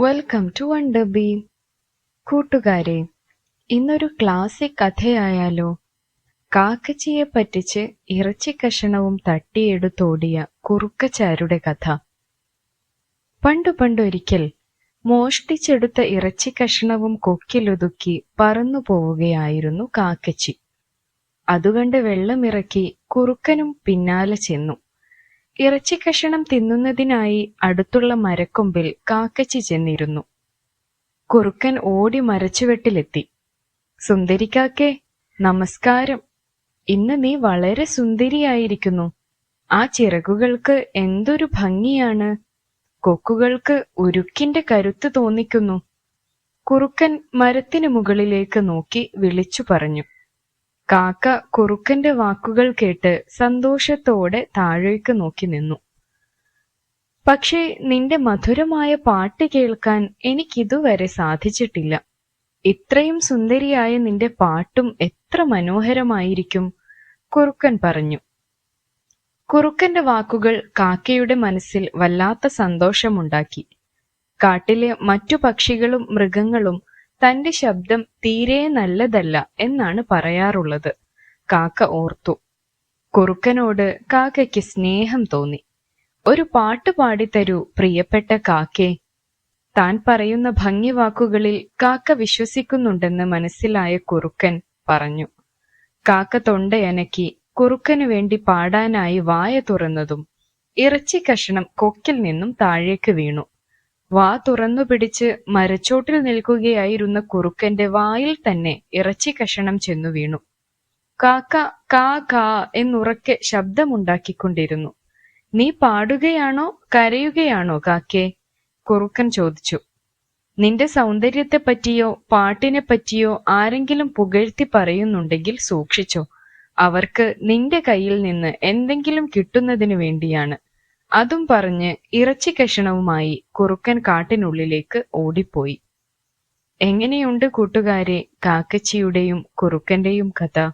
Welcome to wonder B. കൂട്ടുകാരെ, ഇന്നൊരു classic കഥയായാലോ? കാക്കച്ചിയെ പറ്റിച്ച് ഇറച്ചി കഷണവും തട്ടിയെടുത്തോടിയ കുറുക്കച്ചാരുടെ കഥ. പണ്ടൊരിക്കൽ മോഷ്ടിച്ചെടുത്ത ഇറച്ചി കഷണവും കൊക്കിലൊതുക്കി പറന്നു പോവുകയായിരുന്നു കാക്കച്ചി. അതുകണ്ട് വെള്ളമിറക്കി കുറുക്കനും പിന്നാലെ ചെന്നു. ഇറച്ചി കഷണം തിന്നുന്നതിനായി അടുത്തുള്ള മരക്കൊമ്പിൽ കാക്കച്ചി ചെന്നിരുന്നു. കുറുക്കൻ ഓടി മരച്ചുവെട്ടിലെത്തി. സുന്ദരിക്കാക്കേ, നമസ്കാരം. ഇന്ന് നീ വളരെ സുന്ദരിയായിരിക്കുന്നു. ആ ചിറകുകൾക്ക് എന്തൊരു ഭംഗിയാണ്. കൊക്കുകൾക്ക് ഉരുക്കിന്റെ കരുത്ത് തോന്നിക്കുന്നു. കുറുക്കൻ മരത്തിനു മുകളിലേക്ക് നോക്കി വിളിച്ചു പറഞ്ഞു. കാക്ക കുറുക്കന്റെ വാക്കുകൾ കേട്ട് സന്തോഷത്തോടെ താഴേക്ക് നോക്കി നിന്നു. പക്ഷേ നിന്റെ മധുരമായ പാട്ട് കേൾക്കാൻ എനിക്കിതുവരെ സാധിച്ചിട്ടില്ല. ഇത്രയും സുന്ദരിയായ നിന്റെ പാട്ടും എത്ര മനോഹരമായിരിക്കും, കുറുക്കൻ പറഞ്ഞു. കുറുക്കന്റെ വാക്കുകൾ കാക്കയുടെ മനസ്സിൽ വല്ലാത്ത സന്തോഷമുണ്ടാക്കി. കാട്ടിലെ മറ്റു പക്ഷികളും മൃഗങ്ങളും തന്റെ ശബ്ദം തീരെ നല്ലതല്ല എന്നാണ് പറയാറുള്ളത് കാക്ക ഓർത്തു. കുറുക്കനോട് കാക്കയ്ക്ക് സ്നേഹം തോന്നി. ഒരു പാട്ട് പാടിത്തരൂ പ്രിയപ്പെട്ട കാക്കേ. താൻ പറയുന്ന ഭംഗി വാക്കുകളിൽ കാക്ക വിശ്വസിക്കുന്നുണ്ടെന്ന് മനസ്സിലായ കുറുക്കൻ പറഞ്ഞു. കാക്ക തൊണ്ടയനക്കി കുറുക്കനു വേണ്ടി പാടാനായി വായ തുറന്നതും ഇറച്ചി കഷണം കൊക്കിൽ നിന്നും താഴേക്ക് വീണു. വാ തുറന്നു പിടിച്ച് മരച്ചോട്ടിൽ നിൽക്കുകയായിരുന്ന കുറുക്കന്റെ വായിൽ തന്നെ ഇറച്ചി കഷണം ചെന്നു വീണു. കാക്ക കാ കാ എന്നുറക്കെ ശബ്ദമുണ്ടാക്കിക്കൊണ്ടിരുന്നു. നീ പാടുകയാണോ കരയുകയാണോ കാക്കേ? കുറുക്കൻ ചോദിച്ചു. നിന്റെ സൗന്ദര്യത്തെപ്പറ്റിയോ പാട്ടിനെ പറ്റിയോ ആരെങ്കിലും പുകഴ്ത്തി പറയുന്നുണ്ടെങ്കിൽ സൂക്ഷിച്ചോ. അവർക്ക് നിന്റെ കയ്യിൽ നിന്ന് എന്തെങ്കിലും കിട്ടുന്നതിനു വേണ്ടിയാണ്. അതും പറഞ്ഞ് ഇറച്ചി കഷണവുമായി കുറുക്കൻ കാട്ടിനുള്ളിലേക്ക് ഓടിപ്പോയി. എങ്ങനെയുണ്ട് കൂട്ടുകാരെ കാക്കച്ചിയുടെയും കുറുക്കന്റെയും കഥ?